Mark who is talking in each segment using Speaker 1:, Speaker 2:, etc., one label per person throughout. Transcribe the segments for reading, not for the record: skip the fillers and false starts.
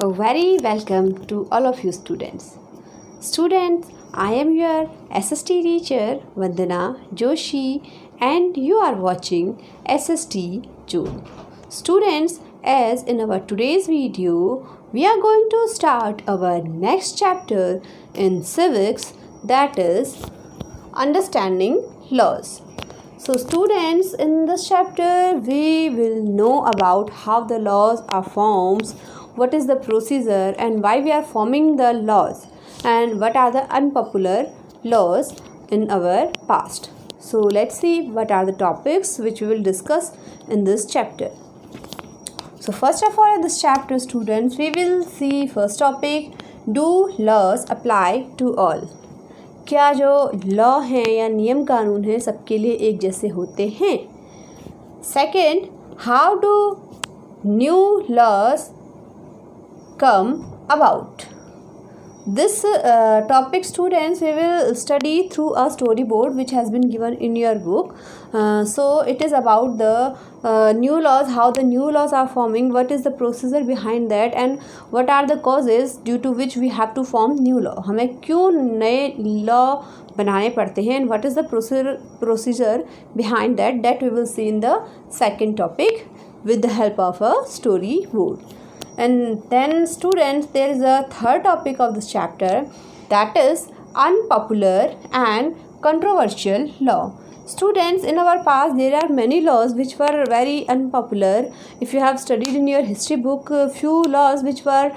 Speaker 1: A very welcome to all of you students. Students, I am your SST teacher Vandana Joshi and you are watching SST June. Students, as in our today's video, we are going to start our next chapter in civics, that is understanding laws. So students, in this chapter we will know about how the laws are formed, what is the procedure and why we are forming the laws, and what are the unpopular laws in our past. So let's see what are the topics which we will discuss in this chapter. So first of all, in this chapter students, we will see first topic, do laws apply to all? क्या जो law हैं या नियम कानून हैं सबके लिए एक जैसे होते हैं? Second, how do new laws come about? This topic students we will study through a storyboard which has been given in your book. So it is about the new laws, how the new laws are forming, what is the procedure behind that and what are the causes due to which we have to form new law. हमें क्यों नए law बनाने पड़ते हैं and what is the procedure behind that we will see in the second topic with the help of a storyboard. And then students, there is a third topic of this chapter, that is unpopular and controversial law. Students, in our past there are many laws which were very unpopular. If you have studied in your history book, few laws which were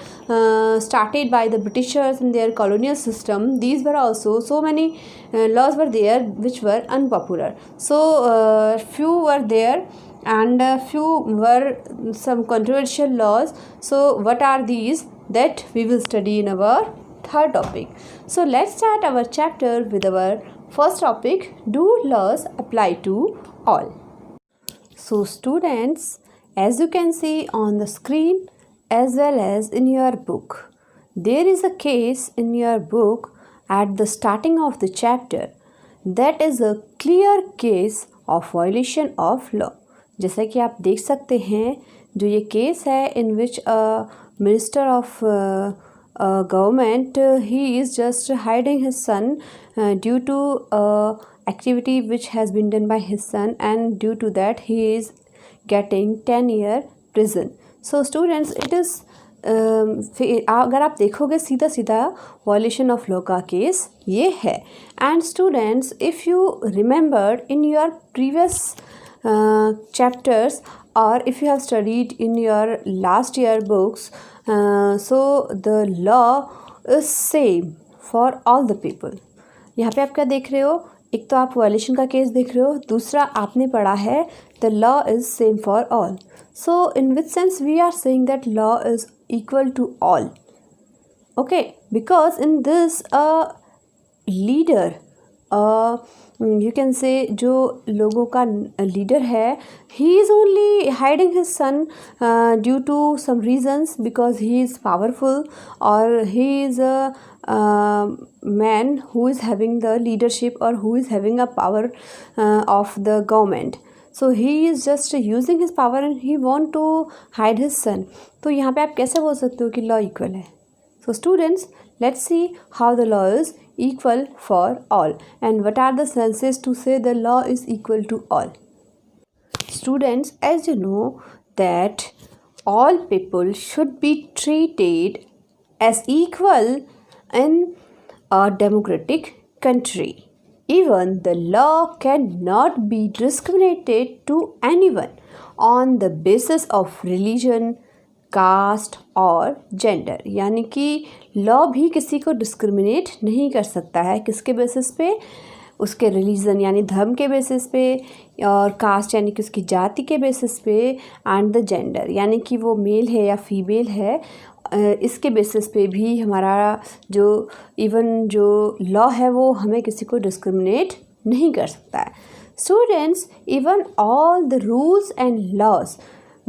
Speaker 1: started by the Britishers in their colonial system, these were also so many laws were there which were unpopular. So few were there and few were some controversial laws. So what are these? That we will study in our third topic. So let's start our chapter with our first topic, do laws apply to all? So students, as you can see on the screen as well as in your book, there is a case in your book at the starting of the chapter that is a clear case of violation of law. जैसा कि आप देख सकते हैं, जो ये case है in which minister of government he is just hiding his son due to activity which has been done by his son, and due to that he is getting 10-year prison. So students, it is अगर आप देखोगे सीधा सीधा violation of law का case ये है. And students, if you remembered in your previous chapters or if you have studied in your last year books, so the law is same for all the people. यहाँ पे आप क्या देख रहे हो? एक तो आप वायलेशन का केस देख रहे हो, दूसरा आपने पढ़ा है the law is same for all. So in which sense we are saying that law is equal to all? Okay, because in this a leader, you can say जो लोगों का लीडर है, he is only hiding his son due to some reasons, because he is powerful or he is a man who is having the leadership or who is having a power of the government. So he is just using his power and he want to hide his son. तो यहाँ पे आप कैसे बोल सकते हो कि law equal है? So students, let's see how the law is equal for all and what are the senses to say the law is equal to all. Students, as you know that all people should be treated as equal in a democratic country. Even the law cannot be discriminated to anyone on the basis of religion, caste और gender. यानी कि law भी किसी को discriminate नहीं कर सकता है. किसके बेसिस पे? उसके रिलीजन यानी धर्म के बेसिस पे, और कास्ट यानी कि उसकी जाति के बेसिस पे, एंड द जेंडर यानी कि वो मेल है या फीमेल है, इसके बेसिस पे भी हमारा जो इवन जो लॉ है वो हमें किसी को डिस्क्रिमिनेट नहीं कर सकता है. Students, even all the rules and laws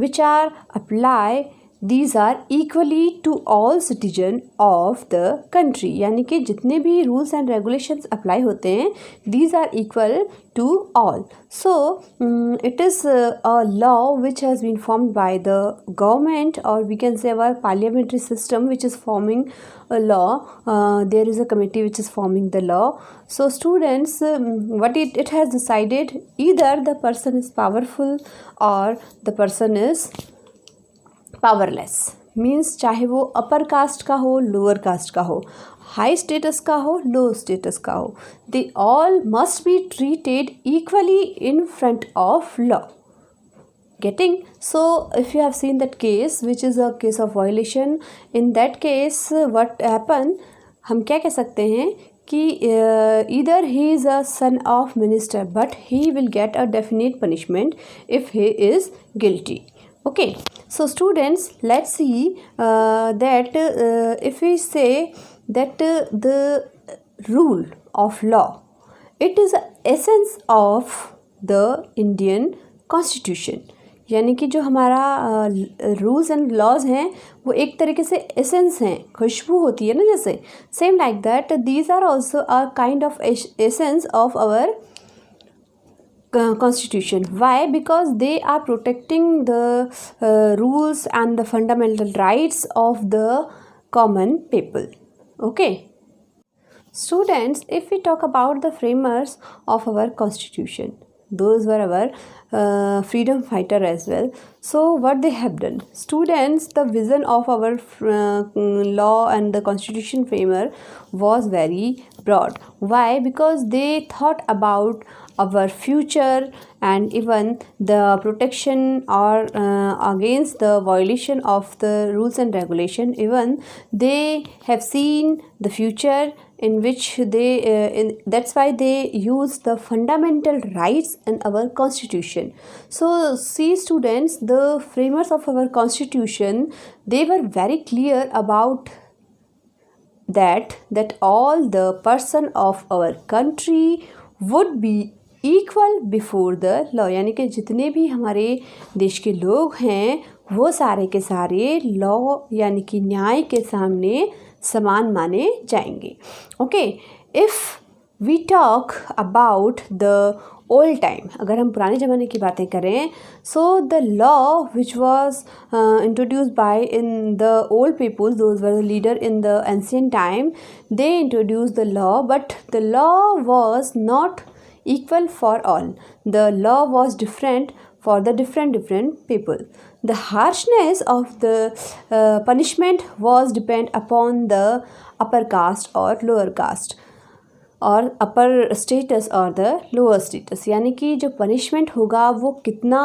Speaker 1: which are apply these are equally to all citizen of the country, यानी कि जितने भी रूल्स एंड रेगुलेशंस अप्लाई होते हैं these are equal to all. So it is a law which has been formed by the government, or we can say our parliamentary system which is forming a law. There is a committee which is forming the law. So students, what it has decided, either the person is powerful or the person is powerless. Means चाहे वो upper caste का हो, lower caste का हो, high status का हो, लो status का हो, they all must be treated equally in front of law. Getting? So if you have seen that case which is a case of violation, in that case what happen, हम क्या कह सकते हैं कि either he is a son of minister but he will get a definite punishment if he is guilty. Okay, so students, let's see that if we say that the rule of law, it is the essence of the Indian Constitution. यानी कि जो हमारा rules and laws हैं वो एक तरीके से essence हैं, खुशबू होती है ना जैसे, same like that these are also a kind of essence of our constitution. Why? Because they are protecting the rules and the fundamental rights of the common people. Okay, students, if we talk about the framers of our constitution, those were our freedom fighter as well. So what they have done, students, the vision of our law and the constitution framer was very broad. Why? Because they thought about our future and even the protection or against the violation of the rules and regulation. Even they have seen the future in which they that's why they use the fundamental rights in our constitution. So see students, the framers of our constitution, they were very clear about that all the person of our country would be equal before the law, यानी कि जितने भी हमारे देश के लोग हैं वो सारे के सारे लॉ यानी कि न्याय के सामने समान माने जाएंगे. Okay, if we talk about the old time, अगर हम पुराने ज़माने की बातें करें, so the law which was introduce by in the old people, those were the leader in the ancient time, they introduce the law, but the law was not equal for all. The law was different for the different people. The harshness of the punishment was depend upon the upper caste or lower caste, और अपर status और the lower status, यानी कि जो punishment होगा वो कितना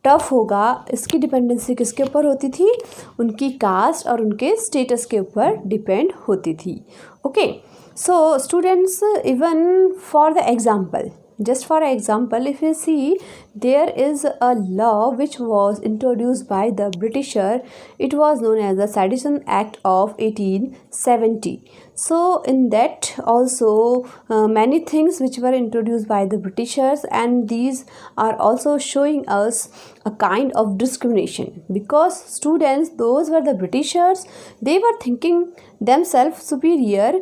Speaker 1: tough होगा इसकी डिपेंडेंसी किसके ऊपर होती थी, उनकी कास्ट और उनके स्टेटस के ऊपर डिपेंड होती थी. Okay, so students, even for the example, just for example, if you see, there is a law which was introduced by the Britisher. It was known as the Sedition Act of 1870. So in that also many things which were introduced by the Britishers, and these are also showing us a kind of discrimination, because students, those were the Britishers, they were thinking themselves superior,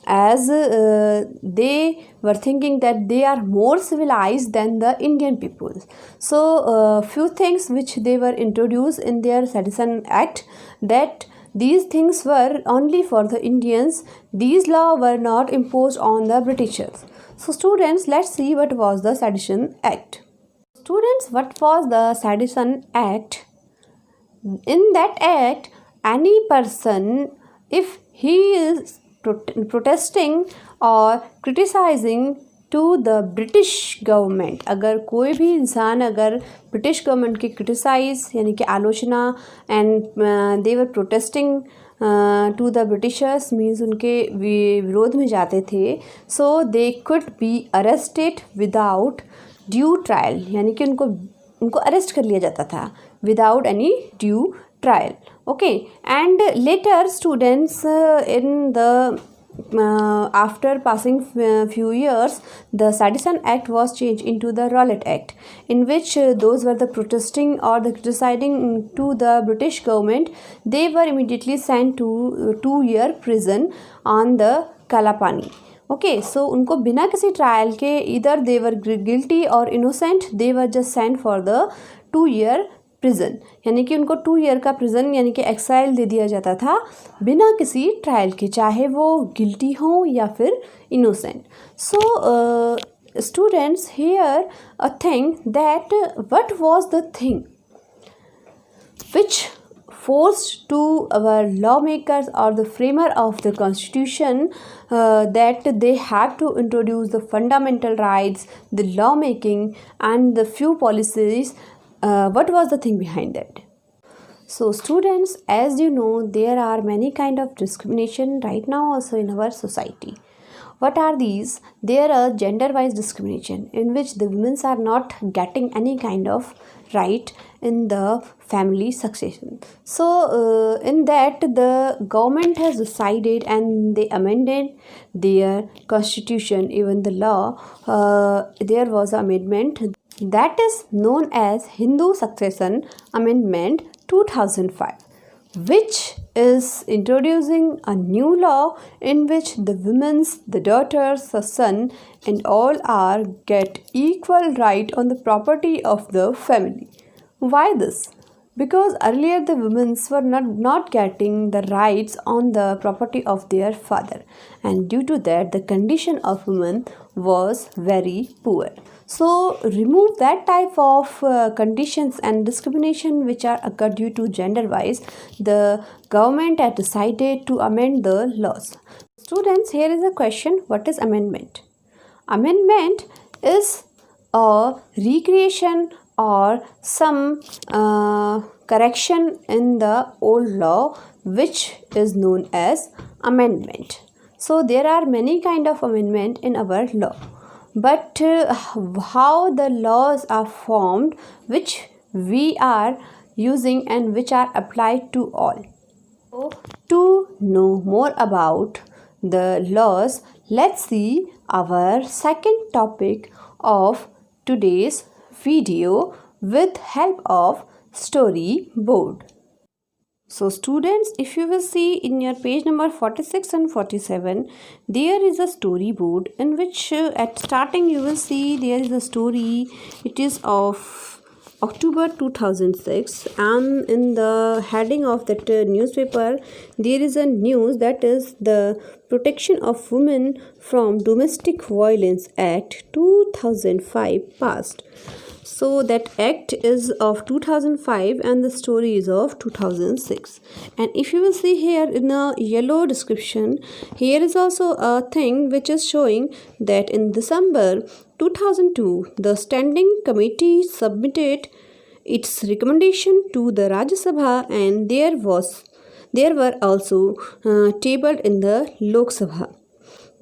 Speaker 1: as they were thinking that they are more civilized than the Indian people. So few things which they were introduced in their Sedition Act, that these things were only for the Indians. These laws were not imposed on the Britishers. So students, let's see what was the Sedition Act. Students, what was the Sedition Act? In that act, any person, if he is protesting or criticizing to the British government, अगर कोई भी इंसान अगर British government की criticise यानी कि आलोचना, and they were protesting to the Britishers, means उनके विरोध में जाते थे, so they could be arrested without due trial, यानी कि उनको अरेस्ट कर लिया जाता था without any due trial. Okay, and later students in the after passing few years, the Sedition Act was changed into the Rowlatt Act, in which those were the protesting or the criticizing to the British government, they were immediately sent to 2-year prison on the Kalapani. Okay so उनको बिना किसी trial के इधर दे वर guilty और innocent, they were just sent for the 2-year prison, यानी कि उनको 2 year का प्रिजन यानी कि एक्साइल दे दिया जाता था बिना किसी ट्रायल के, चाहे वो गिल्टी हो या फिर innocent. So students here a thing that what was the thing which forced to our lawmakers or the framer of the constitution that they have to introduce the fundamental rights, the lawmaking and the few policies. What was the thing behind that? So students, as you know, there are many kind of discrimination right now also in our society. What are these? There are gender-wise discrimination in which the women are not getting any kind of right in the family succession. So in that the government has decided and they amended their constitution, even the law. There was an amendment that is known as Hindu Succession Amendment 2005, which is introducing a new law in which the women's, the daughters, the son and all are get equal right on the property of the family. Why this? Because earlier the women were not getting the rights on the property of their father, and due to that the condition of women was very poor. So remove that type of conditions and discrimination which are occurred due to gender wise, the government had decided to amend the laws. Students, here is a question: what is amendment? Amendment is a recreation or some correction in the old law, which is known as amendment. So there are many kind of amendment in our law, but how the laws are formed, which we are using and which are applied to all. So to know more about the laws, let's see our second topic of today's video with help of storyboard. So students, if you will see in your page number 46 and 47, there is a storyboard in which at starting you will see there is a story. It is of October 2006, and in the heading of that newspaper there is a news that is the Protection of Women from Domestic Violence Act 2005 passed. So that act is of 2005 and the story is of 2006. And if you will see here in a yellow description, here is also a thing which is showing that in December 2002, the standing committee submitted its recommendation to the Rajya Sabha, and there were also tabled in the Lok Sabha.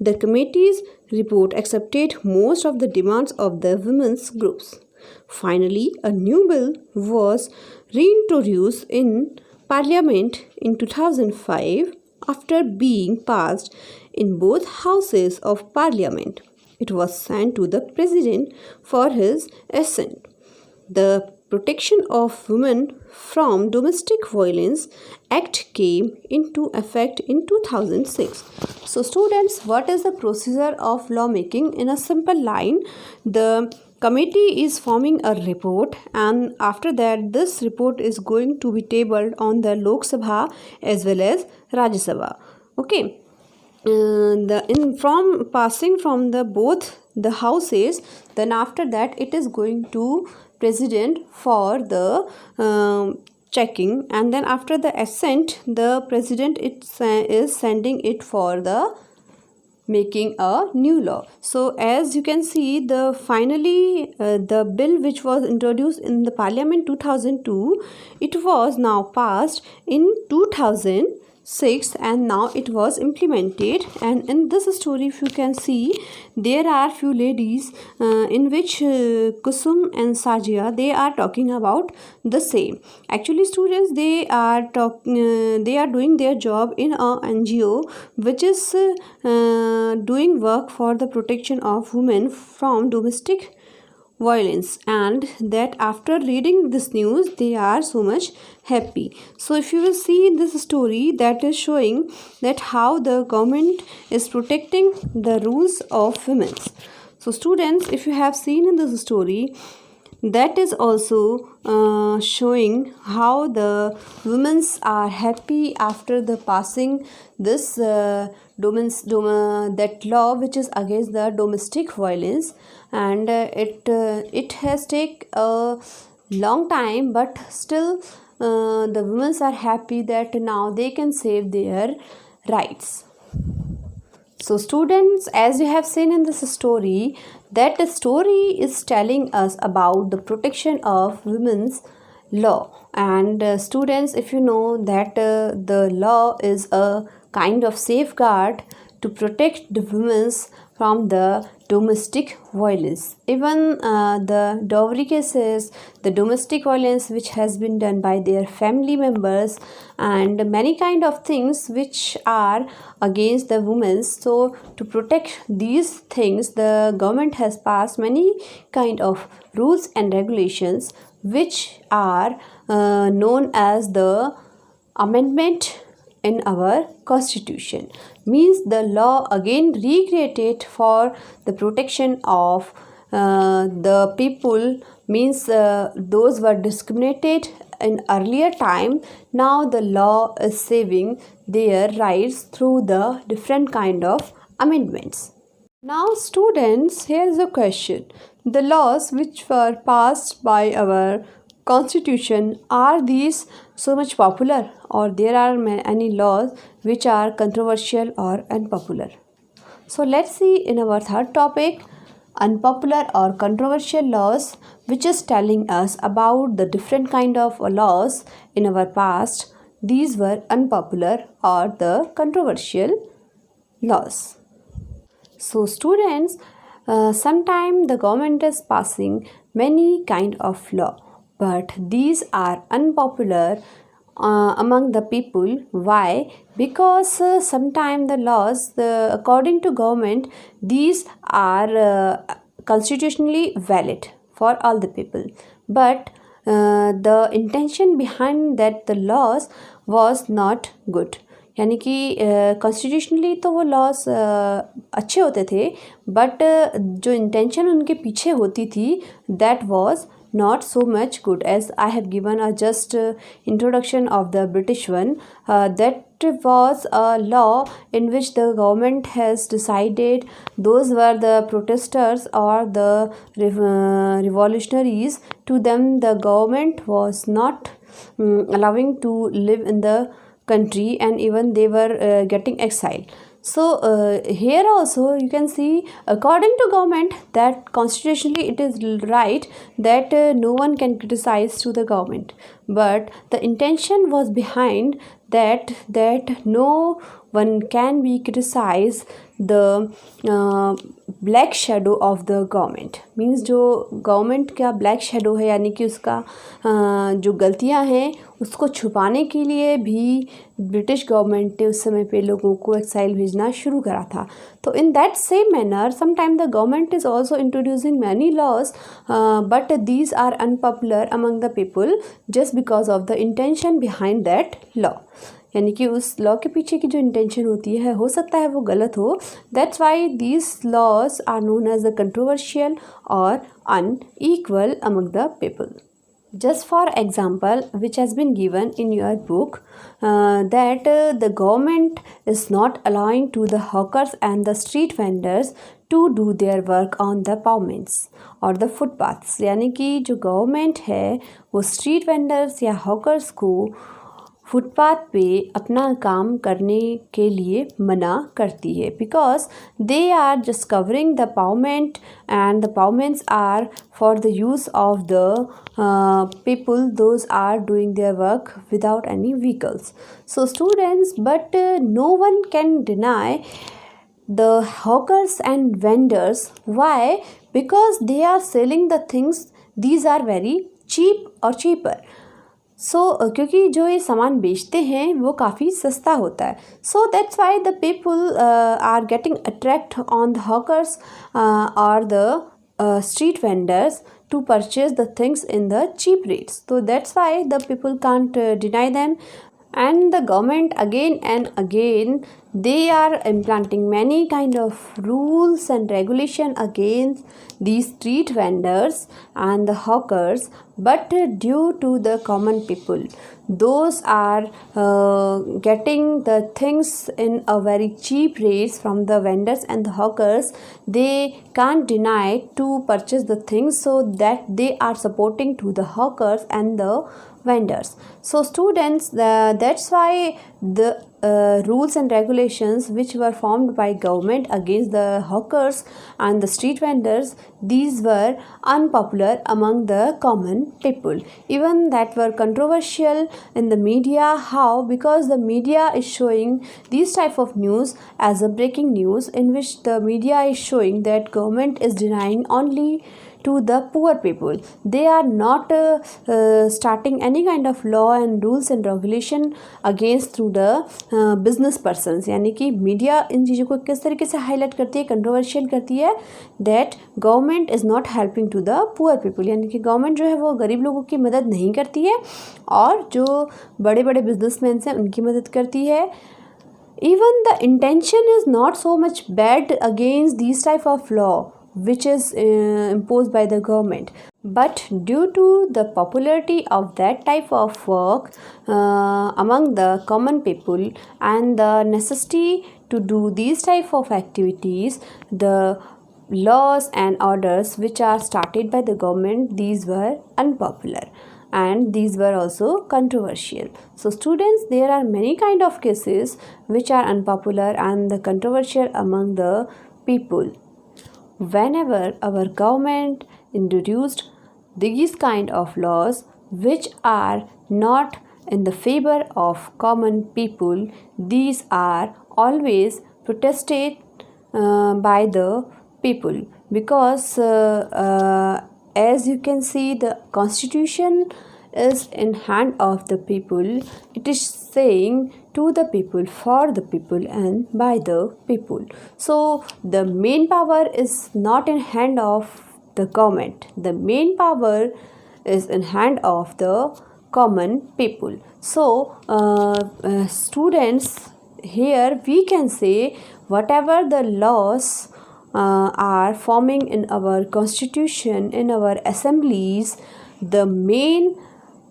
Speaker 1: The committee's report accepted most of the demands of the women's groups. Finally, a new bill was reintroduced in Parliament in 2005 after being passed in both houses of Parliament. It was sent to the President for his assent. The Protection of Women from Domestic Violence Act came into effect in 2006. So students, what is the procedure of lawmaking? In a simple line, the committee is forming a report, and after that this report is going to be tabled on the Lok Sabha as well as Rajya Sabha. Okay, from passing from the both the houses, then after that it is going to President for the checking, and then after the assent the President is sending it for the making a new law. So as you can see, the finally the bill which was introduced in the Parliament 2002, it was now passed in 2006. 6 and now it was implemented. And in this story, if you can see, there are few ladies in which Kusum and Sajia, they are talking about the same. Actually, students, they are doing their job in a NGO which is doing work for the protection of women from domestic violence, and that after reading this news they are so much happy. So if you will see in this story, that is showing that how the government is protecting the rules of women. So students, if you have seen in this story, that is also showing how the women are happy after the passing this that law which is against the domestic violence. And it has take a long time, but still the women are happy that now they can save their rights. So students, as you have seen in this story, that the story is telling us about the protection of women's law. And students, if you know that the law is a kind of safeguard to protect the women from the domestic violence. Even the dowry cases, the domestic violence which has been done by their family members, and many kind of things which are against the women. So to protect these things, the government has passed many kind of rules and regulations which are known as the amendment in our constitution. Means the law again recreated for the protection of the people, means those were discriminated in earlier time. Now the law is saving their rights through the different kind of amendments. Now students, here is a question. The laws which were passed by our constitution, are these so much popular, or there are any laws which are controversial or unpopular? So let's see in our third topic, unpopular or controversial laws, which is telling us about the different kind of laws in our past. These were unpopular or the controversial laws. So students, sometimes the government is passing many kind of law, but these are unpopular among the people. Why? Because sometimes the laws, according to government, these are constitutionally valid for all the people, but the intention behind that the laws was not good. यानी कि constitutionally तो वो loss अच्छे होते थे, but जो intention उनके पीछे होती थी, that was not so much good. As I have given a just introduction of the British one, that was a law in which the government has decided those were the protesters or the revolutionaries. To them the government was not allowing to live in the country, and even they were getting exiled. So here also you can see, according to government, that constitutionally it is right that no one can criticize to the government, but the intention was behind that no one can be criticized the black shadow of the government. Means जो government का black shadow है, यानी कि उसका जो गलतियां हैं उसको छुपाने के लिए भी ब्रिटिश गवर्नमेंट ने उस समय पे लोगों को एक्साइल भेजना शुरू करा था. तो in that same manner sometime the government is also introducing many laws, but these are unpopular among the people just because of the intention behind that law. यानी कि उस लॉ के पीछे की जो इंटेंशन होती है, हो सकता है वो गलत हो. That's why these laws are known as the controversial और unequal among the people. Just for example, which has been given in your book, that the government is not allowing to the hawkers and the street vendors to do their work on the pavements or the footpaths. यानी कि जो government है वो street vendors या hawkers को footpath पे अपना काम करने के लिए मना करती है, because they are just covering the pavement and the pavements are for the use of the people those are doing their work without any vehicles. So students, but no one can deny the hawkers and vendors. Why? Because they are selling the things, these are very cheap or cheaper. सो क्योंकि जो ये सामान बेचते हैं वो काफ़ी सस्ता होता है. So that's why the people are getting attract on the hawkers और the street vendors to purchase the things in the cheap rates. So that's why the people can't deny them. And the government again and again, they are implanting many kind of rules and regulation against these street vendors and the hawkers, but due to the common people, those are getting the things in a very cheap rates from the vendors and the hawkers. They can't deny to purchase the things, so that they are supporting to the hawkers and the vendors. So students, that's why the rules and regulations which were formed by government against the hawkers and the street vendors, these were unpopular among the common people. Even that were controversial in the media. How? Because the media is showing these type of news as a breaking news, in which the media is showing that government is denying only to the poor people. They are not starting any kind of law and rules and regulation against through the business persons. यानी कि media इन चीज़ों को किस तरीके से highlight करती है, controversial करती है, that government is not helping to the poor people. यानी कि गवर्नमेंट जो है वो गरीब लोगों की मदद नहीं करती है और जो बड़े बड़े बिजनेसमैन हैं उनकी मदद करती है. Even the intention is not so much bad against these type of law which is imposed by the government, but due to the popularity of that type of work among the common people and the necessity to do these type of activities, the laws and orders which are started by the government, these were unpopular and these were also controversial. So students, there are many kind of cases which are unpopular and the controversial among the people. Whenever our government introduced these kind of laws which are not in the favor of common people, these are always protested by the people, because as you can see, the constitution is in hand of the people. It is saying to the people, for the people and by the people. So the main power is not in hand of the government. The main power is in hand of the common people. So students, here we can say whatever the laws are forming in our constitution, in our assemblies, the main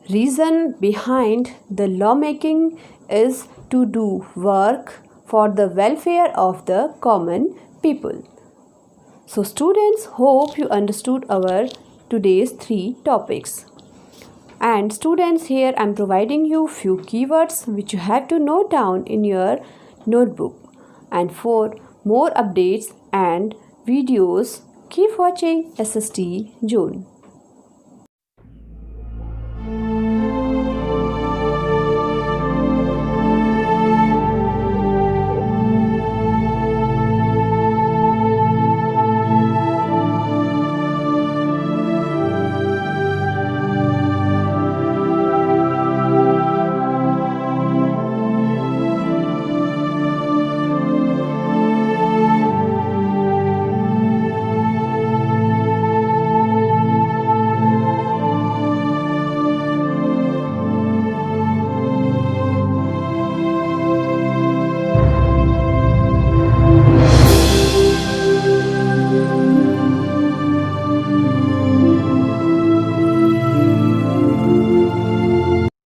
Speaker 1: reason behind the lawmaking is to do work for the welfare of the common people. So students, hope you understood our today's 3 topics. And students, here I am providing you few keywords which you have to note down in your notebook. And for more updates and videos, keep watching SST June.